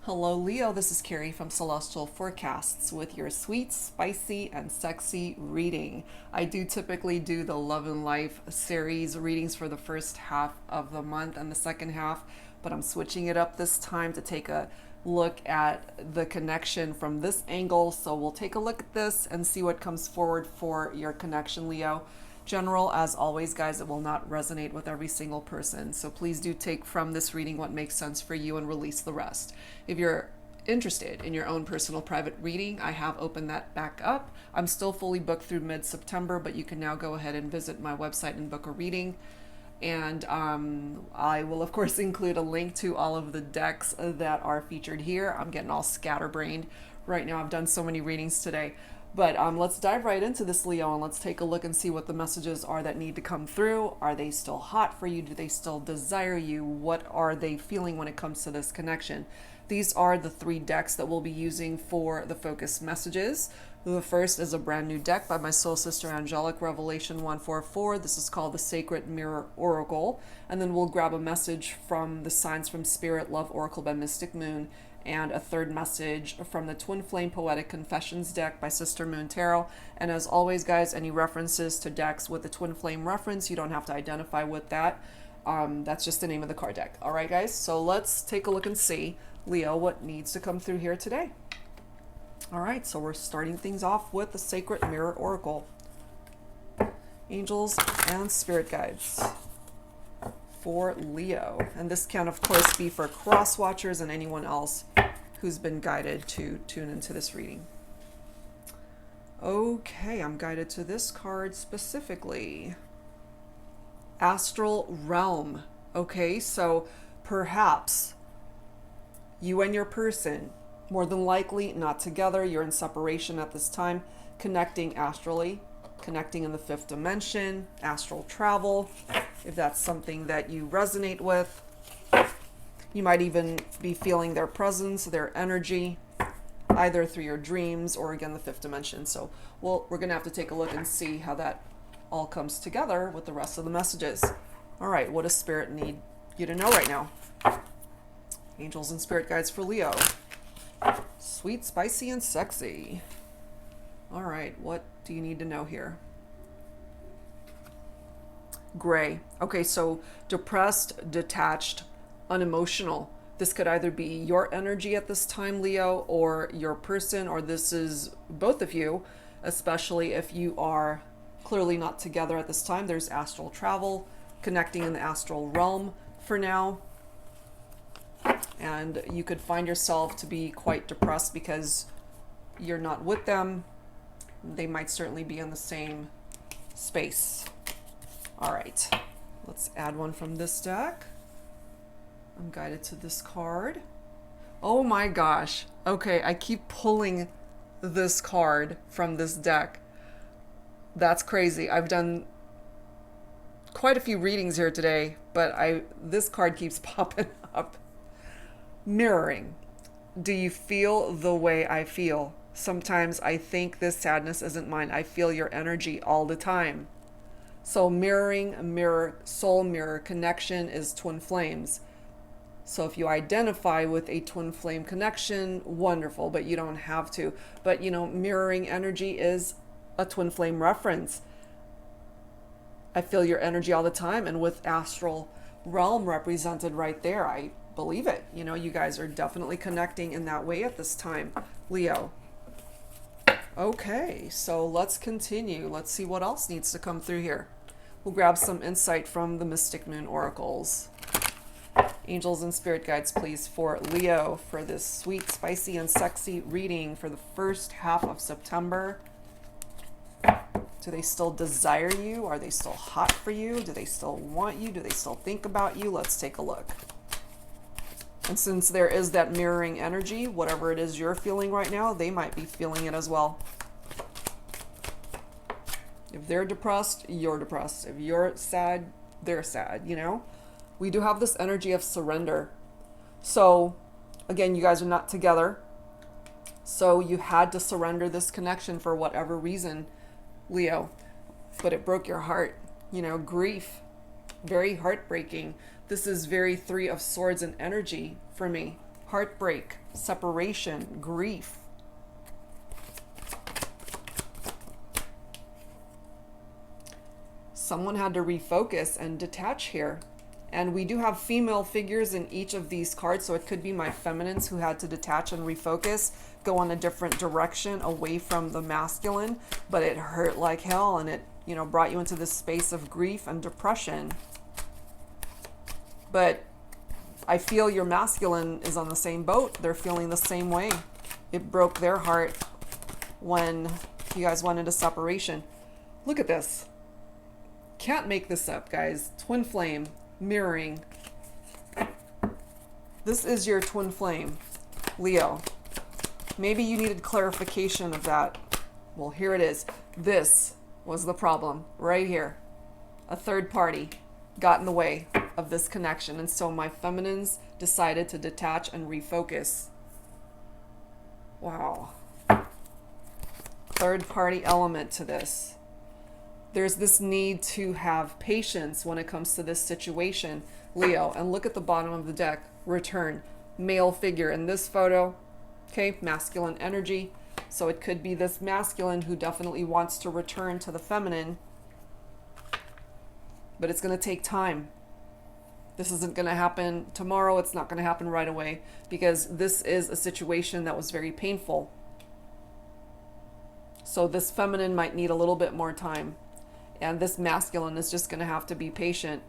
Hello Leo, this is Carrie from Celestial Forecasts with your sweet, spicy, and sexy reading. I do typically do the Love and Life series readings for the first half of the month and the second half, but I'm switching it up this time to take a look at the connection from this angle. So we'll take a look at this and see what comes forward for your connection, Leo. General, as always, guys, it will not resonate with every single person. So please do take from this reading what makes sense for you and release the rest. If you're interested in your own personal private reading, I have opened that back up. I'm still fully booked through mid-September, but you can now go ahead and visit my website and book a reading. And I will, of course, include a link to all of the decks that are featured here. I'm getting all scatterbrained right now. I've done so many readings today. But let's dive right into this, Leo, and let's take a look and see what the messages are that need to come through. Are they still hot for you? Do they still desire you? What are they feeling when it comes to this connection? These are the three decks that we'll be using for the focus messages. The first is a brand new deck by my soul sister Angelic, Revelation 144. This is called the Sacred Mirror Oracle. And then we'll grab a message from the Signs from Spirit Love Oracle by Mystic Moon, and a third message from the Twin Flame Poetic Confessions deck by Sister Moon Tarot. And as always, guys, any references to decks with the Twin Flame reference, you don't have to identify with that. That's just the name of the card deck. All right, guys, so let's take a look and see, Leo, what needs to come through here today. All right, so we're starting things off with the Sacred Mirror Oracle. Angels and Spirit Guides for Leo. And this can, of course, be for cross watchers and anyone else who's been guided to tune into this reading. Okay, I'm guided to this card specifically. Astral Realm. Okay, so perhaps you and your person, more than likely not together, you're in separation at this time, connecting astrally, connecting in the fifth dimension, astral travel, if that's something that you resonate with. You might even be feeling their presence, their energy, either through your dreams or, again, the fifth dimension. So we're going to have to take a look and see how that all comes together with the rest of the messages. All right, what does Spirit need you to know right now? Angels and Spirit Guides for Leo. Sweet, spicy, and sexy. All right, what do you need to know here? Gray. Okay, so depressed, detached, unemotional. This could either be your energy at this time, Leo, or your person, or this is both of you, especially if you are clearly not together at this time. There's astral travel, connecting in the astral realm for now. And you could find yourself to be quite depressed because you're not with them. They might certainly be in the same space. All right, let's add one from this deck. I'm guided to this card. Oh my gosh. Okay, I keep pulling this card from this deck. That's crazy. I've done quite a few readings here today, but this card keeps popping up. Mirroring. Do you feel the way I feel? Sometimes I think this sadness isn't mine. I feel your energy all the time. So mirroring, mirror, soul mirror, connection is twin flames. So if you identify with a twin flame connection, wonderful, but you don't have to. But, you know, mirroring energy is a twin flame reference. I feel your energy all the time. And with astral realm represented right there, I believe it. You know, you guys are definitely connecting in that way at this time, Leo. Okay, so let's continue. Let's see what else needs to come through here. We'll grab some insight from the Mystic Moon Oracles. Angels and Spirit Guides, please, for Leo for this sweet, spicy, and sexy reading for the first half of September. Do they still desire you? Are they still hot for you? Do they still want you? Do they still think about you? Let's take a look. And since there is that mirroring energy, whatever it is you're feeling right now, they might be feeling it as well. If they're depressed, you're depressed. If you're sad, they're sad, you know? We do have this energy of surrender. So, again, you guys are not together. So you had to surrender this connection for whatever reason, Leo. But it broke your heart. You know, grief. Very heartbreaking. This is very Three of Swords and energy for me. heartbreak, separation, grief. Someone had to refocus and detach here. And we do have female figures in each of these cards, so it could be my feminines who had to detach and refocus, go in a different direction away from the masculine, but it hurt like hell, and it, you know, brought you into this space of grief and depression. But I feel your masculine is on the same boat. They're feeling the same way. It broke their heart when you guys went into separation. Look at this. Can't make this up, guys. Twin flame, mirroring. This is your twin flame, Leo. Maybe you needed clarification of that. Well, here it is. This was the problem right here. A third party got in the way of this connection, and so my feminines decided to detach and refocus. Wow. Third party element to this. There's this need to have patience when it comes to this situation, Leo. And look at the bottom of the deck. Return. Male figure in this photo. Okay, masculine energy. So it could be this masculine who definitely wants to return to the feminine. But it's going to take time. This isn't going to happen tomorrow. It's not going to happen right away, because this is a situation that was very painful. So this feminine might need a little bit more time. And this masculine is just going to have to be patient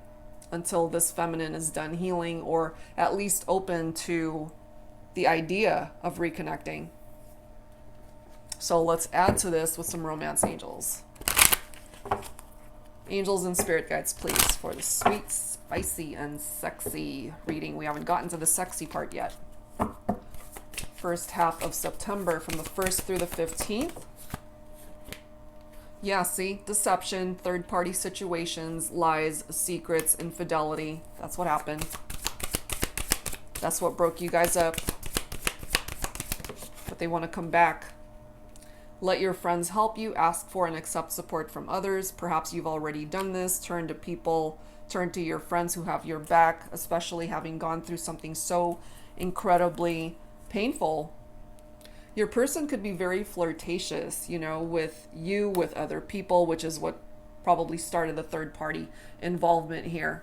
until this feminine is done healing, or at least open to the idea of reconnecting. So let's add to this with some romance angels. Angels and spirit guides, please, for the sweet, spicy, and sexy reading. We haven't gotten to the sexy part yet. First half of September, from the 1st through the 15th. Yeah, see? Deception, third-party situations, lies, secrets, infidelity. That's what happened. That's what broke you guys up. But they want to come back. Let your friends help you. Ask for and accept support from others. Perhaps you've already done this. Turn to people. Turn to your friends who have your back, especially having gone through something so incredibly painful. Your person could be very flirtatious, you know, with you, with other people, which is what probably started the third party involvement here.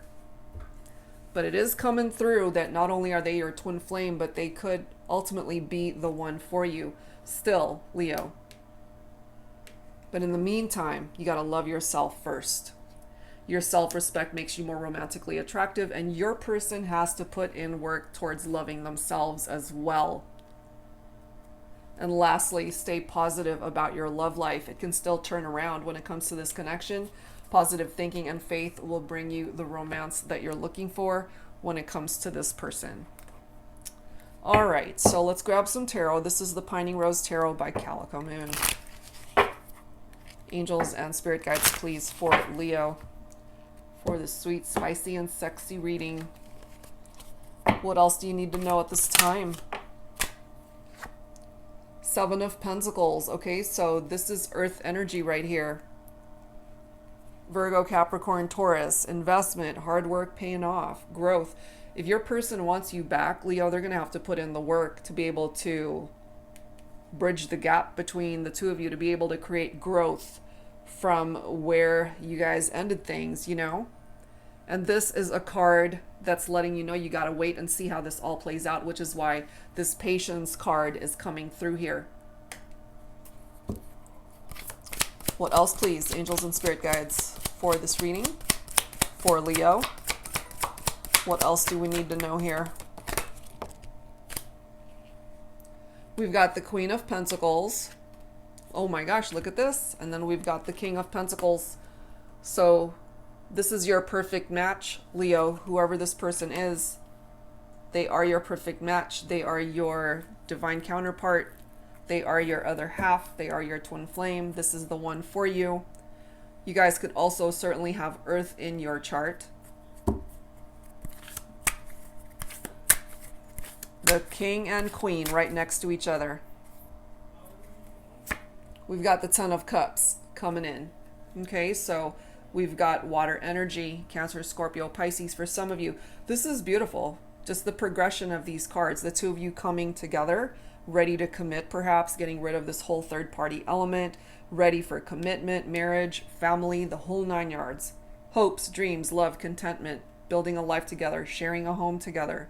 But it is coming through that not only are they your twin flame, but they could ultimately be the one for you still, Leo. But in the meantime, you got to love yourself first. Your self-respect makes you more romantically attractive, and your person has to put in work towards loving themselves as well. And lastly, stay positive about your love life. It can still turn around when it comes to this connection. Positive thinking and faith will bring you the romance that you're looking for when it comes to this person. All right, so let's grab some tarot. This is the Pining Rose Tarot by Calico Moon. Angels and spirit guides, please, for Leo, for the sweet, spicy, and sexy reading. What else do you need to know at this time? Seven of Pentacles. Okay, so this is earth energy right here. Virgo, Capricorn, Taurus. Investment, hard work paying off, growth. If your person wants you back, Leo, they're going to have to put in the work to be able to bridge the gap between the two of you, to be able to create growth from where you guys ended things, you know? And this is a card that's letting you know you got to wait and see how this all plays out, which is why this patience card is coming through here. What else, please, angels and spirit guides, for this reading for Leo? What else do we need to know here? We've got the Queen of Pentacles. Oh my gosh, look at this. And then we've got the King of Pentacles. So this is your perfect match, Leo, whoever this person is. They are your perfect match. They are your divine counterpart. They are your other half. They are your twin flame. This is the one for you. You guys could also certainly have Earth in your chart. The King and Queen right next to each other. We've got the Ten of Cups coming in. Okay, so we've got water energy, Cancer, Scorpio, Pisces for some of you. This is beautiful. Just the progression of these cards, the two of you coming together, ready to commit, perhaps getting rid of this whole third party element, ready for commitment, marriage, family, the whole 9 yards. Hopes, dreams, love, contentment, building a life together, sharing a home together.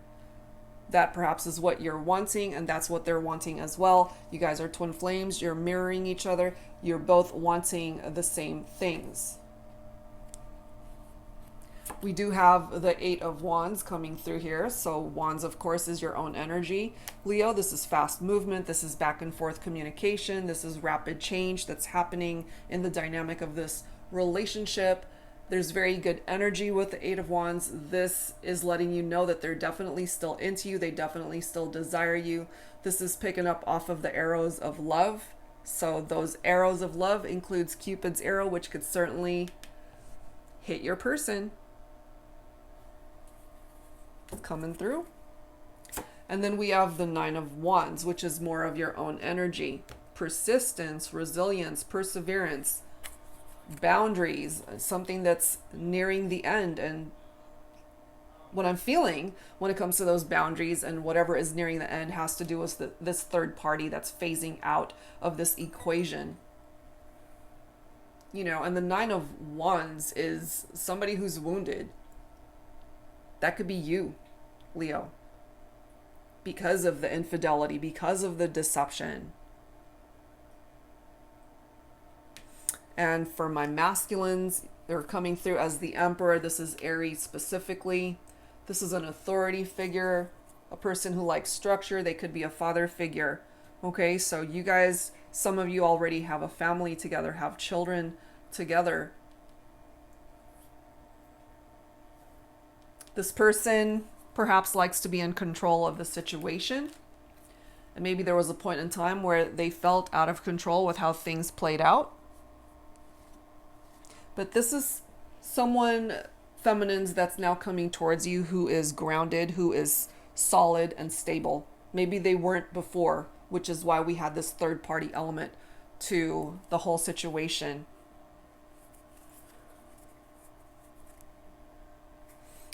That perhaps is what you're wanting, and that's what they're wanting as well. You guys are twin flames, you're mirroring each other, you're both wanting the same things. We do have the 8 of Wands coming through here. So Wands, of course, is your own energy. Leo, this is fast movement. This is back and forth communication. This is rapid change that's happening in the dynamic of this relationship. There's very good energy with the 8 of Wands. This is letting you know that they're definitely still into you. They definitely still desire you. This is picking up off of the arrows of love. So those arrows of love includes Cupid's arrow, which could certainly hit your person. Coming through. And then we have the 9 of Wands, which is more of your own energy. Persistence, resilience, perseverance, boundaries, something that's nearing the end. And what I'm feeling when it comes to those boundaries and whatever is nearing the end has to do with this third party that's phasing out of this equation. You know, and the 9 of Wands is somebody who's wounded. That could be you, Leo, because of the infidelity, because of the deception. And for my masculines, they're coming through as the Emperor. This is Aries specifically. This is an authority figure, a person who likes structure. They could be a father figure. Okay, so you guys, some of you already have a family together, have children together. This person perhaps likes to be in control of the situation. And maybe there was a point in time where they felt out of control with how things played out. But this is someone, feminines, that's now coming towards you who is grounded, who is solid and stable. Maybe they weren't before, which is why we had this third party element to the whole situation.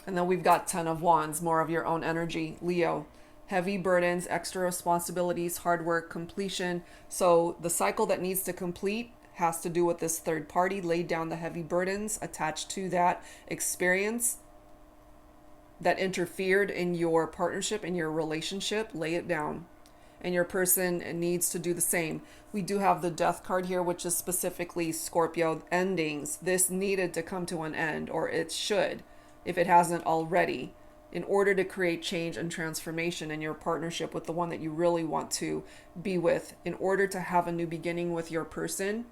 And then we've got 10 of Wands, more of your own energy, Leo. Heavy burdens, extra responsibilities, hard work, completion. So the cycle that needs to complete has to do with this third party. Lay down the heavy burdens attached to that experience that interfered in your partnership, in your relationship. Lay it down. And your person needs to do the same. We do have the Death card here, which is specifically Scorpio endings. This needed to come to an end, or it should, if it hasn't already, in order to create change and transformation in your partnership with the one that you really want to be with. In order to have a new beginning with your person,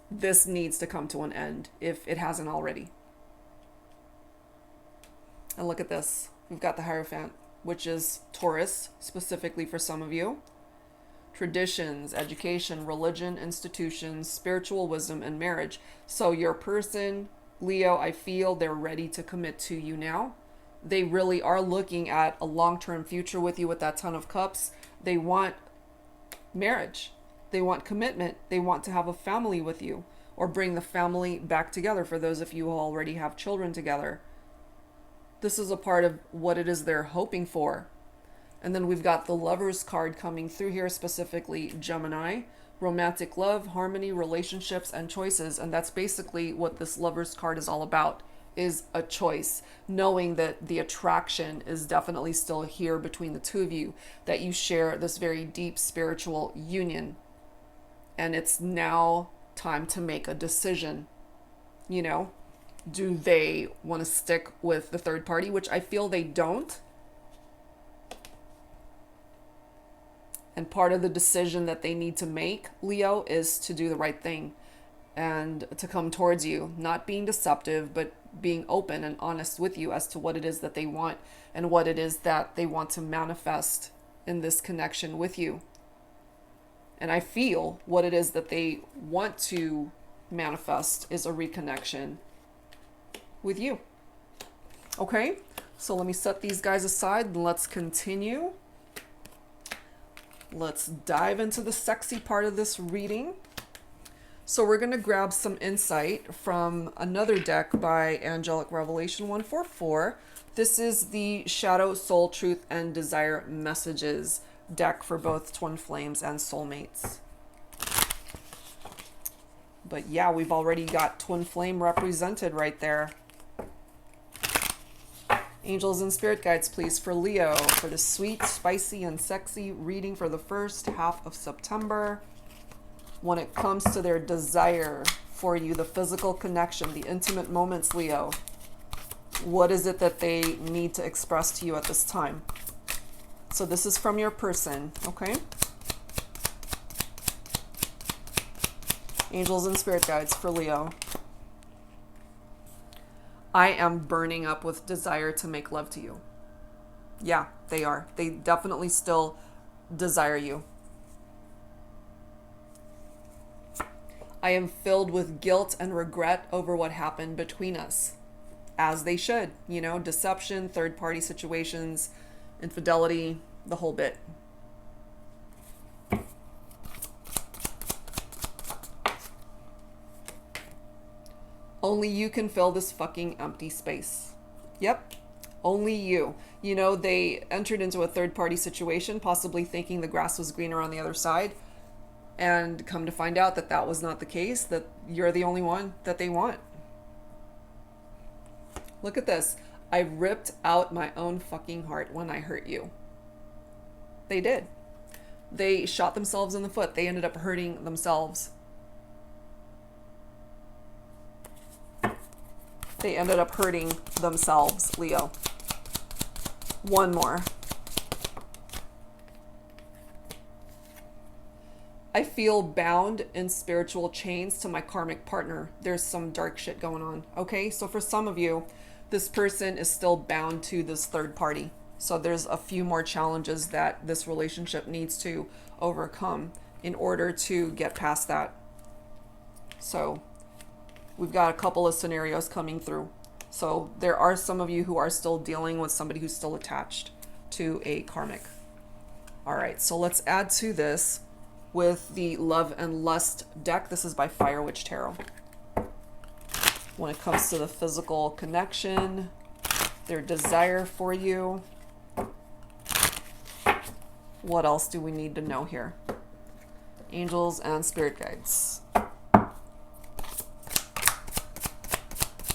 this needs to come to an end if it hasn't already. And look at this. We've got the Hierophant, which is Taurus, specifically for some of you. Traditions, education, religion, institutions, spiritual wisdom, and marriage. So your person, Leo, I feel they're ready to commit to you now. They really are looking at a long-term future with you with that Ten of Cups. They want marriage. They want commitment. They want to have a family with you, or bring the family back together for those of you who already have children together. This is a part of what it is they're hoping for. And then we've got the Lovers card coming through here, specifically Gemini. Romantic love, harmony, relationships, and choices. And that's basically what this Lovers card is all about, is a choice. Knowing that the attraction is definitely still here between the two of you, that you share this very deep spiritual union. And it's now time to make a decision. You know, do they want to stick with the third party, which I feel they don't. And part of the decision that they need to make, Leo, is to do the right thing and to come towards you, not being deceptive, but being open and honest with you as to what it is that they want and what it is that they want to manifest in this connection with you. And I feel what it is that they want to manifest is a reconnection with you. Okay, so let me set these guys aside and let's continue. Let's dive into the sexy part of this reading. So we're going to grab some insight from another deck by Angelic Revelation 144. This is the Shadow, Soul, Truth, and Desire Messages deck for both twin flames and soulmates. But yeah, we've already got twin flame represented right there. Angels and spirit guides, please, for Leo, for the sweet, spicy, and sexy reading for the first half of September. When it comes to their desire for you, the physical connection, the intimate moments, Leo, what is it that they need to express to you at this time? So this is from your person, okay? Angels and spirit guides for Leo. I am burning up with desire to make love to you. Yeah, they are. They definitely still desire you. I am filled with guilt and regret over what happened between us. As they should, you know, deception, third-party situations, infidelity, the whole bit. Only you can fill this fucking empty space. Yep, only you. You know, they entered into a third-party situation, possibly thinking the grass was greener on the other side, and come to find out that that was not the case, that you're the only one that they want. Look at this. I ripped out my own fucking heart when I hurt you. They did. They shot themselves in the foot. They ended up hurting themselves. They ended up hurting themselves, Leo. One more. I feel bound in spiritual chains to my karmic partner. There's some dark shit going on. Okay, so for some of you, this person is still bound to this third party. So there's a few more challenges that this relationship needs to overcome in order to get past that. So we've got a couple of scenarios coming through. So there are some of you who are still dealing with somebody who's still attached to a karmic. All right, so let's add to this with the Love and Lust deck. This is by Fire Witch Tarot. When it comes to the physical connection, their desire for you, what else do we need to know here? Angels and spirit guides.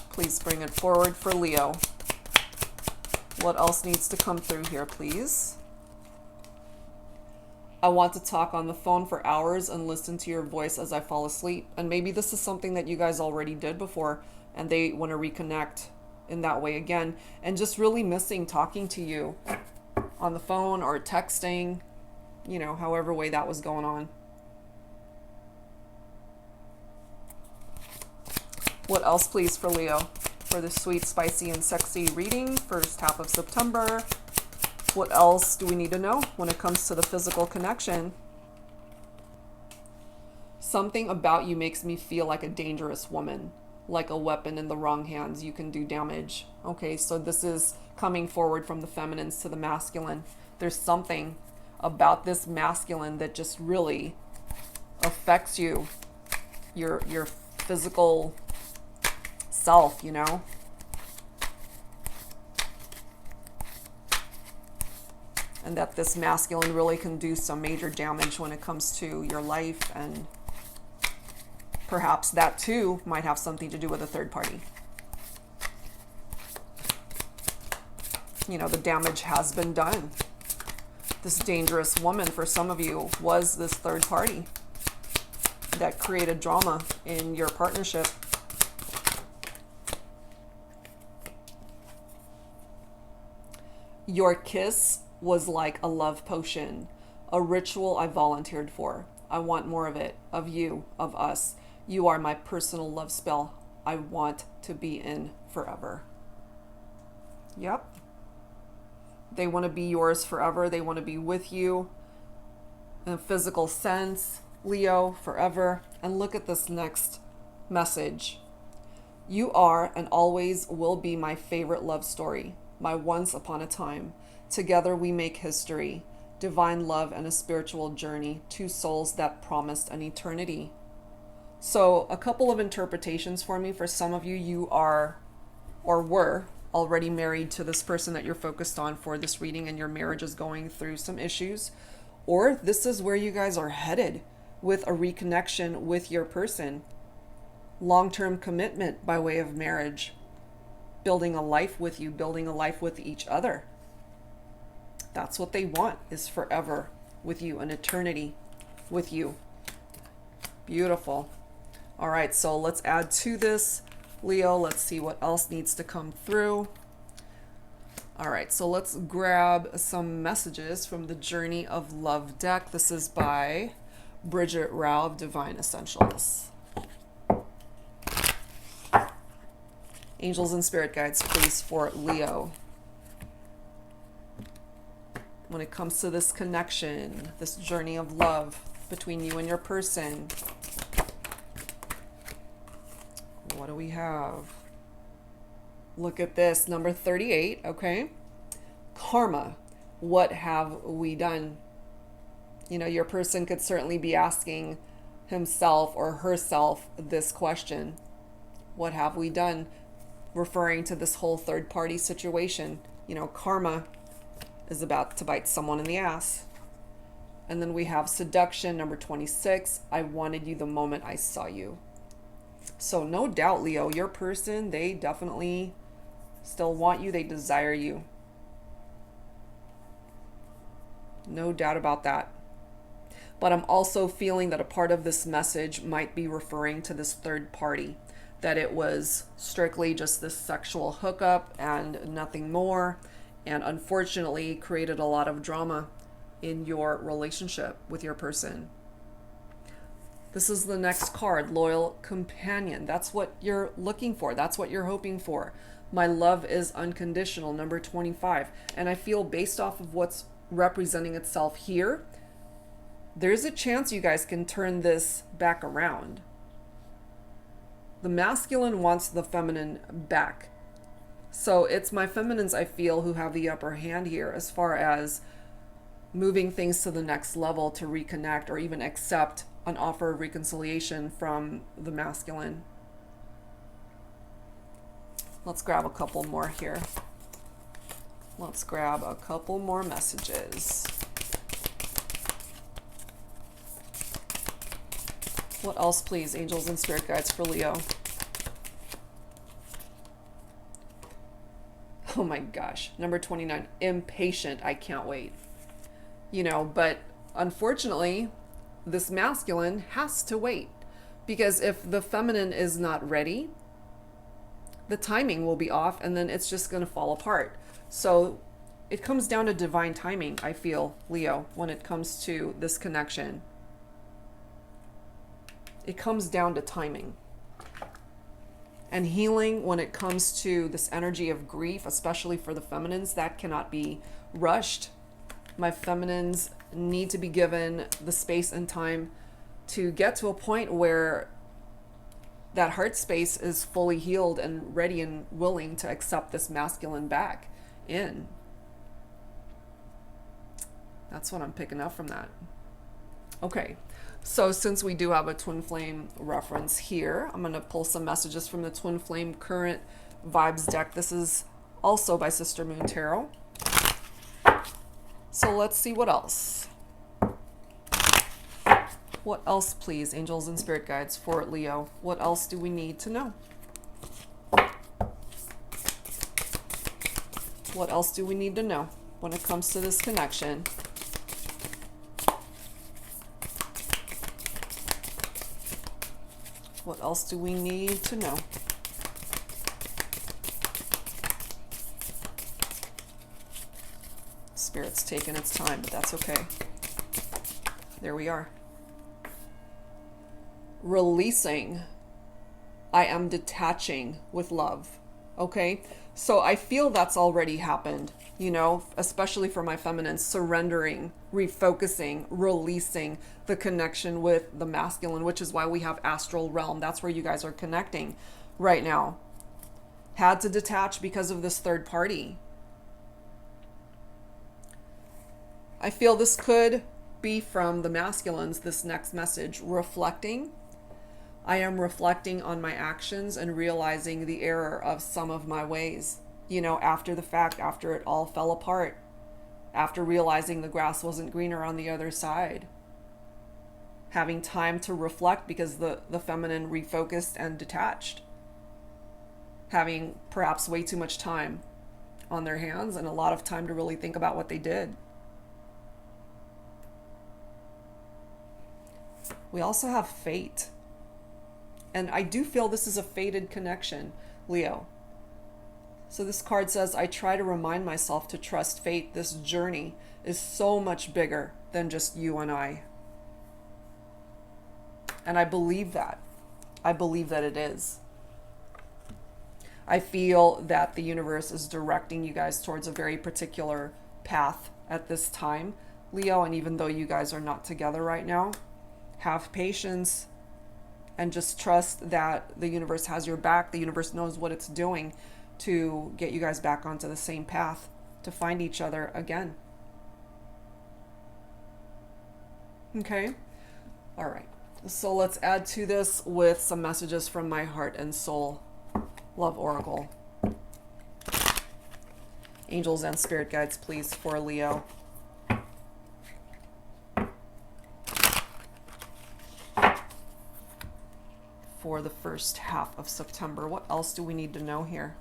Please bring it forward for Leo. What else needs to come through here, please? I want to talk on the phone for hours and listen to your voice as I fall asleep. And maybe this is something that you guys already did before and they want to reconnect in that way again. And just really missing talking to you on the phone or texting, you know, however way that was going on. What else, please, for Leo? For the sweet, spicy, and sexy reading, first half of September. What else do we need to know when it comes to the physical connection? Something about you makes me feel like a dangerous woman, like a weapon in the wrong hands. You can do damage. Okay, so this is coming forward from the feminines to the masculine. There's something about this masculine that just really affects you, your physical self, you know? And that this masculine really can do some major damage when it comes to your life, and perhaps that too might have something to do with a third party. You know, the damage has been done. This dangerous woman for some of you was this third party that created drama in your partnership. Your kiss was like a love potion, a ritual I volunteered for. I want more of it, of you, of us. You are my personal love spell I want to be in forever. Yep. They want to be yours forever. They want to be with you in a physical sense, Leo, forever. And look at this next message. You are and always will be my favorite love story, my once upon a time. Together we make history, divine love and a spiritual journey, two souls that promised an eternity. So a couple of interpretations for me. For some of you, you are or were already married to this person that you're focused on for this reading, and your marriage is going through some issues. Or this is where you guys are headed with a reconnection with your person. Long-term commitment by way of marriage. Building a life with you, building a life with each other. That's what they want, is forever with you, an eternity with you. Beautiful. All right, so let's add to this, Leo. Let's see what else needs to come through. All right, so let's grab some messages from the Journey of Love deck. This is by Bridget Rao of Divine Essentials. Angels and spirit guides, please, for Leo. When it comes to this connection, this journey of love between you and your person, what do we have? Look at this, number 38, okay? Karma, what have we done? You know, your person could certainly be asking himself or herself this question. What have we done? Referring to this whole third-party situation. You know, karma is about to bite someone in the ass. And then we have seduction, number 26. I wanted you the moment I saw you. So no doubt, Leo, your person, they definitely still want you. They desire you. No doubt about that. But I'm also feeling that a part of this message might be referring to this third party. That it was strictly just this sexual hookup and nothing more. And unfortunately created a lot of drama in your relationship with your person. This is the next card, Loyal Companion. That's what you're looking for. That's what you're hoping for. My love is unconditional, number 25. And I feel based off of what's representing itself here, there's a chance you guys can turn this back around. The masculine wants the feminine back. So it's my feminines, I feel, who have the upper hand here as far as moving things to the next level to reconnect or even accept an offer of reconciliation from the masculine. Let's grab a couple more here. Let's grab a couple more messages. What else, please, angels and spirit guides, for Leo? Oh my gosh, number 29, impatient, I can't wait. You know, but unfortunately, this masculine has to wait, because if the feminine is not ready, the timing will be off and then it's just going to fall apart. So it comes down to divine timing, I feel, Leo, when it comes to this connection. It comes down to timing. And healing, when it comes to this energy of grief, especially for the feminines, that cannot be rushed. My feminines need to be given the space and time to get to a point where that heart space is fully healed and ready and willing to accept this masculine back in. That's what I'm picking up from that. Okay. So since we do have a twin flame reference here, I'm going to pull some messages from the twin flame current vibes deck. This is also by Sister Moon Tarot. So let's see what else. What else, please, angels and spirit guides, for Leo? What else do we need to know? What else do we need to know when it comes to this connection? What else do we need to know? Spirit's taking its time, but that's okay. There we are. Releasing. I am detaching with love. Okay? So I feel that's already happened, you know, especially for my feminine, surrendering, refocusing, releasing the connection with the masculine, which is why we have astral realm. That's where you guys are connecting right now. Had to detach because of this third party. I feel this could be from the masculines, this next message, reflecting, I am reflecting on my actions and realizing the error of some of my ways. You know, after the fact, after it all fell apart, after realizing the grass wasn't greener on the other side. Having time to reflect because the feminine refocused and detached. Having perhaps way too much time on their hands and a lot of time to really think about what they did. We also have fate. And I do feel this is a fated connection, Leo. So this card says, I try to remind myself to trust fate. This journey is so much bigger than just you and I. And I believe that. I believe that it is. I feel that the universe is directing you guys towards a very particular path at this time, Leo. And even though you guys are not together right now, have patience and just trust that the universe has your back. The universe knows what it's doing to get you guys back onto the same path, to find each other again. Okay? All right. So let's add to this with some messages from my Heart and Soul Love Oracle. Angels and spirit guides, please, for Leo. For the first half of September. What else do we need to know here?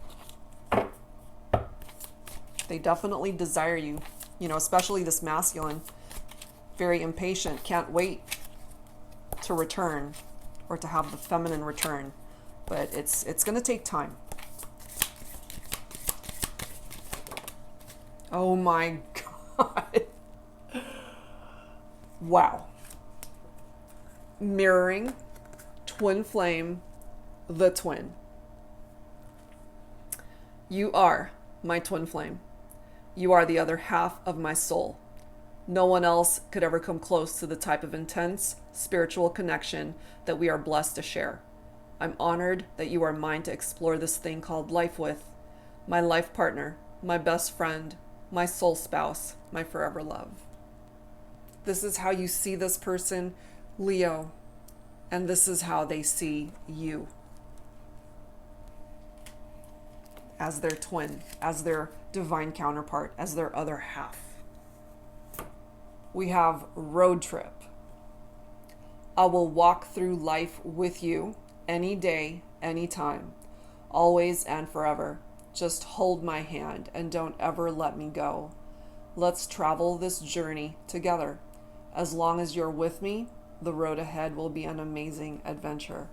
They definitely desire you, you know, especially this masculine. Very impatient, can't wait to return or to have the feminine return. But it's going to take time. Oh my God. Wow. Mirroring, twin flame, the twin. You are my twin flame. You are the other half of my soul. No one else could ever come close to the type of intense spiritual connection that we are blessed to share. I'm honored that you are mine to explore this thing called life with. My life partner, my best friend, my soul spouse, my forever love. This is how you see this person, Leo, and this is how they see you. As their twin, as their divine counterpart, as their other half. We have road trip. I will walk through life with you any day, anytime, always and forever. Just hold my hand and don't ever let me go. Let's travel this journey together. As long as you're with me, the road ahead will be an amazing adventure.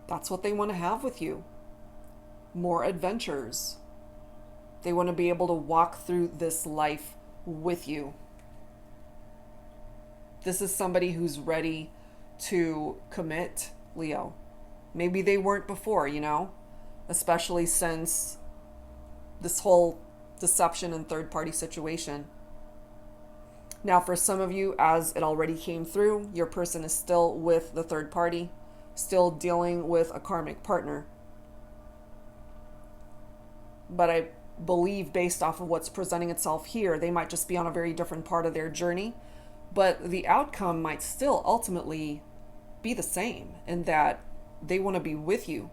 That's what they want to have with you. More adventures. They want to be able to walk through this life with you. This is somebody who's ready to commit, Leo. Maybe they weren't before, you know, especially since this whole deception and third-party situation. Now, for some of you, as it already came through, your person is still with the third party, still dealing with a karmic partner. But I believe, based off of what's presenting itself here, they might just be on a very different part of their journey. But the outcome might still ultimately be the same, in that they want to be with you.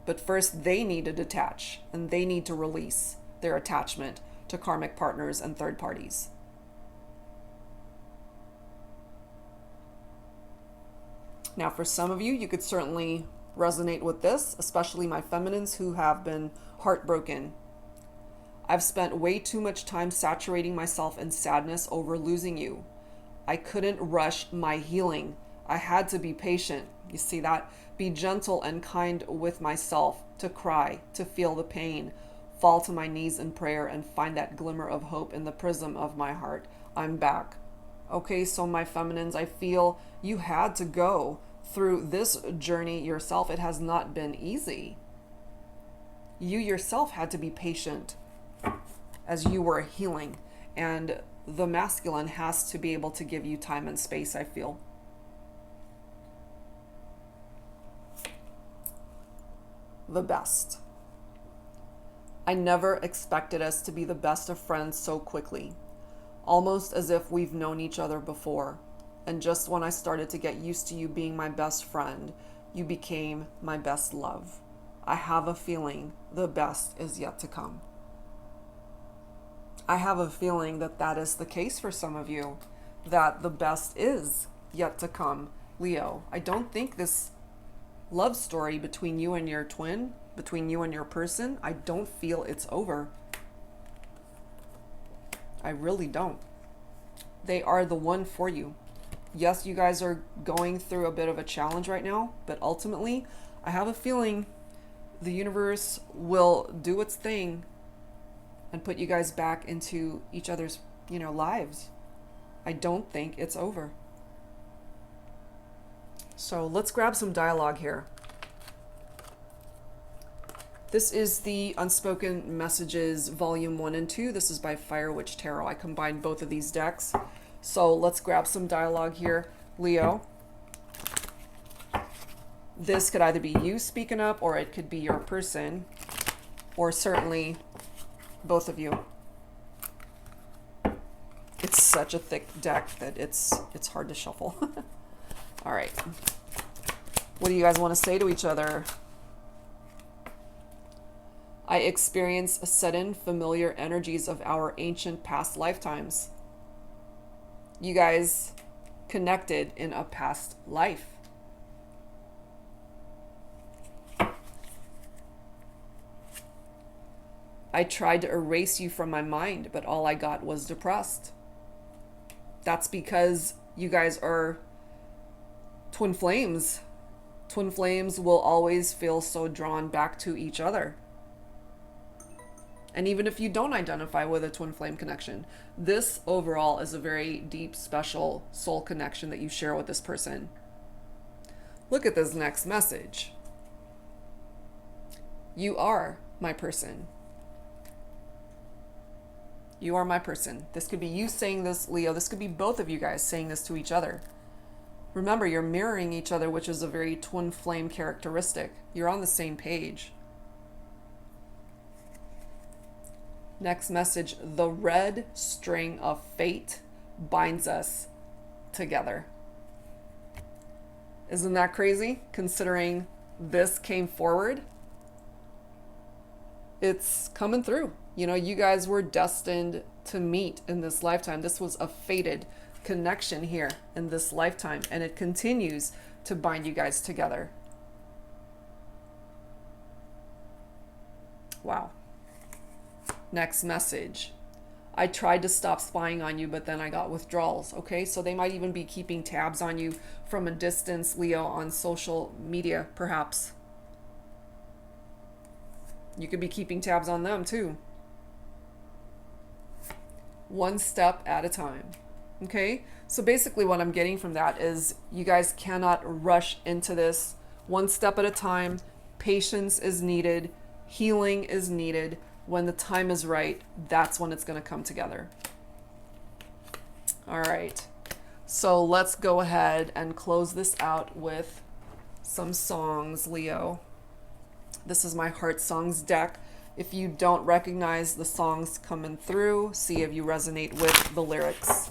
But first, they need to detach, and they need to release their attachment to karmic partners and third parties. Now, for some of you, you could certainly resonate with this, especially my feminines who have been heartbroken. I've spent way too much time saturating myself in sadness over losing you. I couldn't rush my healing. I had to be patient. You see that? Be gentle and kind with myself, to cry, to feel the pain, fall to my knees in prayer, and find that glimmer of hope in the prism of my heart. I'm back. Okay, so my feminines, I feel you had to go through this journey yourself. It has not been easy. You yourself had to be patient as you were healing, and the masculine has to be able to give you time and space, I feel. The best. I never expected us to be the best of friends so quickly. almost as if we've known each other before. And just when I started to get used to you being my best friend, you became my best love. I have a feeling the best is yet to come. I have a feeling that that is the case for some of you, that the best is yet to come, Leo. I don't think this love story between you and your twin, between you and your person, I don't feel it's over. I really don't. They are the one for you. Yes, you guys are going through a bit of a challenge right now, but ultimately, I have a feeling the universe will do its thing and put you guys back into each other's, lives. I don't think it's over. So let's grab some dialogue here. This is the Unspoken Messages Volume 1 and 2. This is by Fire Witch Tarot. I combined both of these decks. So let's grab some dialogue here. Leo, this could either be you speaking up, or it could be your person, or certainly both of you. It's such a thick deck that it's hard to shuffle. All right. What do you guys want to say to each other? I experience sudden familiar energies of our ancient past lifetimes. You guys connected in a past life. I tried to erase you from my mind, but all I got was depressed. That's because you guys are twin flames. Twin flames will always feel so drawn back to each other. And even if you don't identify with a twin flame connection, this overall is a very deep, special soul connection that you share with this person. Look at this next message. You are my person. You are my person. This could be you saying this, Leo. This could be both of you guys saying this to each other. Remember, you're mirroring each other, which is a very twin flame characteristic. You're on the same page. Next message, the red string of fate binds us together. Isn't that crazy, considering this came forward? It's coming through. You guys were destined to meet in this lifetime. This was a fated connection here in this lifetime, and it continues to bind you guys together. Wow. Next message. I tried to stop spying on you, but then I got withdrawals. Okay, so they might even be keeping tabs on you from a distance, Leo, on social media, perhaps. You could be keeping tabs on them too. One step at a time. Okay, so basically what I'm getting from that is you guys cannot rush into this. One step at a time. Patience is needed. Healing is needed. When the time is right, that's when it's going to come together. All right. So let's go ahead and close this out with some songs, Leo. This is my Heart Songs deck. If you don't recognize the songs coming through, see if you resonate with the lyrics.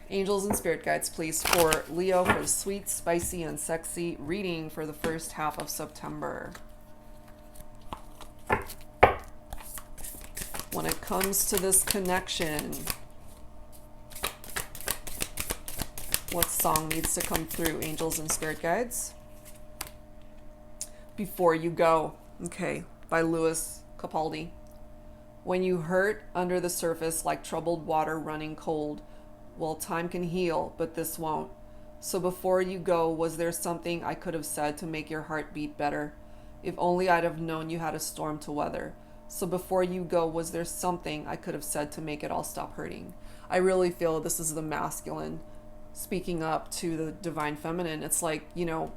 Angels and spirit guides, please, for Leo, for the sweet, spicy, and sexy reading for the first half of September. When it comes to this connection, what song needs to come through, angels and spirit guides? Before You Go, okay, by Louis Capaldi. When you hurt under the surface like troubled water running cold, well, time can heal, but this won't. So before you go, was there something I could have said to make your heart beat better? If only I'd have known you had a storm to weather. So before you go, was there something I could have said to make it all stop hurting? I really feel this is the masculine speaking up to the divine feminine. It's like,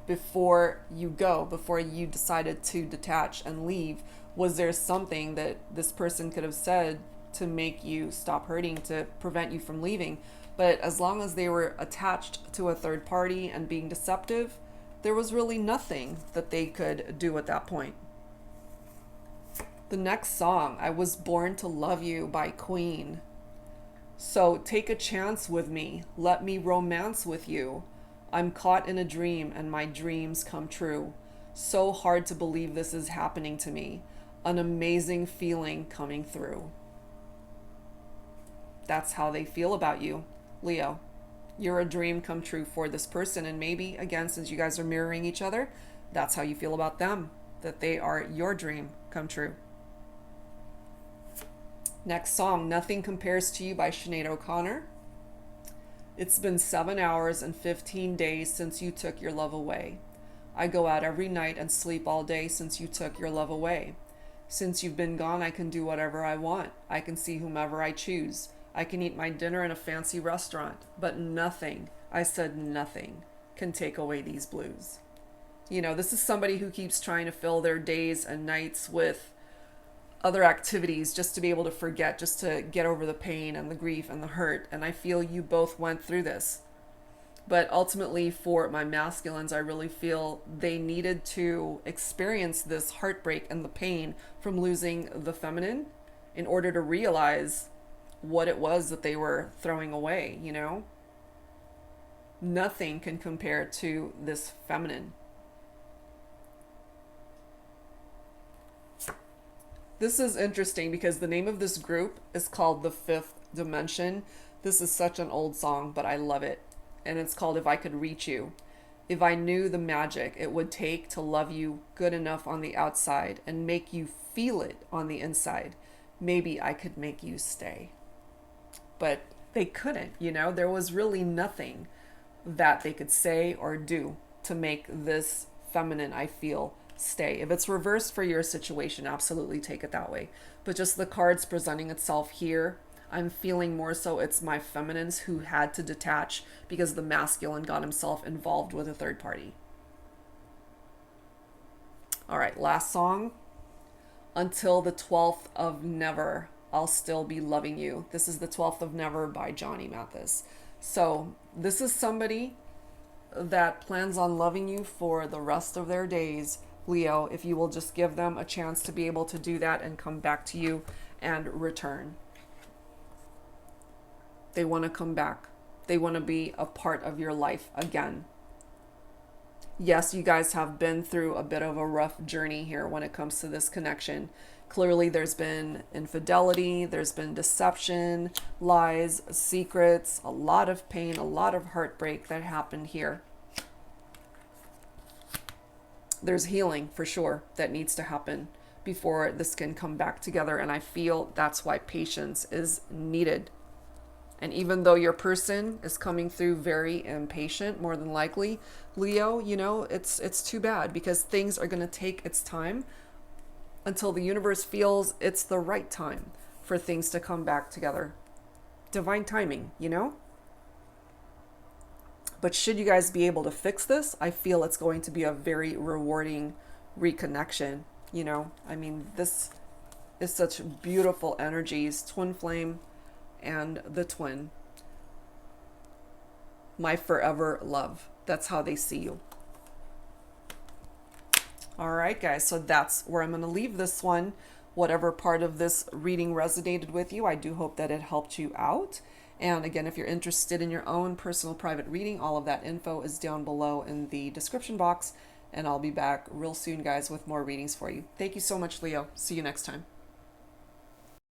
before you go, before you decided to detach and leave, was there something that this person could have said to make you stop hurting, to prevent you from leaving? But as long as they were attached to a third party and being deceptive, there was really nothing that they could do at that point. The next song, I Was Born to Love You by Queen. So take a chance with me. Let me romance with you. I'm caught in a dream and my dreams come true. So hard to believe this is happening to me. An amazing feeling coming through. That's how they feel about you, Leo. You're a dream come true for this person. And maybe, again, since you guys are mirroring each other, that's how you feel about them, that they are your dream come true. Next song, Nothing Compares to You by Sinead O'Connor. It's been 7 hours and 15 days since you took your love away. I go out every night and sleep all day since you took your love away. Since you've been gone, I can do whatever I want. I can see whomever I choose. I can eat my dinner in a fancy restaurant, but nothing, I said nothing, can take away these blues. You know, this is somebody who keeps trying to fill their days and nights with other activities just to be able to forget, just to get over the pain and the grief and the hurt. And I feel you both went through this. But ultimately, for my masculines, I really feel they needed to experience this heartbreak and the pain from losing the feminine in order to realize what it was that they were throwing away, you know? Nothing can compare to this feminine. This is interesting because the name of this group is called The Fifth Dimension. This is such an old song, but I love it. And it's called If I Could Reach You. If I knew the magic it would take to love you good enough on the outside and make you feel it on the inside, maybe I could make you stay. But they couldn't, you know? There was really nothing that they could say or do to make this feminine, I feel, stay. If it's reversed for your situation, absolutely take it that way. But just the cards presenting itself here, I'm feeling more so it's my feminines who had to detach because the masculine got himself involved with a third party. All right, last song. Until the 12th of Never, I'll Still Be Loving You. This is the 12th of Never by Johnny Mathis. So this is somebody that plans on loving you for the rest of their days, Leo, if you will just give them a chance to be able to do that and come back to you and return. They want to come back. They want to be a part of your life again. Yes, you guys have been through a bit of a rough journey here when it comes to this connection. Clearly, there's been infidelity, there's been deception, lies, secrets, a lot of pain, a lot of heartbreak that happened here. There's healing for sure that needs to happen before this can come back together. And I feel that's why patience is needed. And even though your person is coming through very impatient, more than likely, Leo, you know, it's too bad because things are going to take its time until the universe feels it's the right time for things to come back together. Divine timing, you know? But should you guys be able to fix this, I feel it's going to be a very rewarding reconnection, you know? I mean, this is such beautiful energies, twin flame and the twin. My forever love. That's how they see you. All right, guys, so that's where I'm going to leave this one. Whatever part of this reading resonated with you, I do hope that it helped you out. And again, if you're interested in your own personal private reading, all of that info is down below in the description box. And I'll be back real soon, guys, with more readings for you. Thank you so much, Leo. See you next time.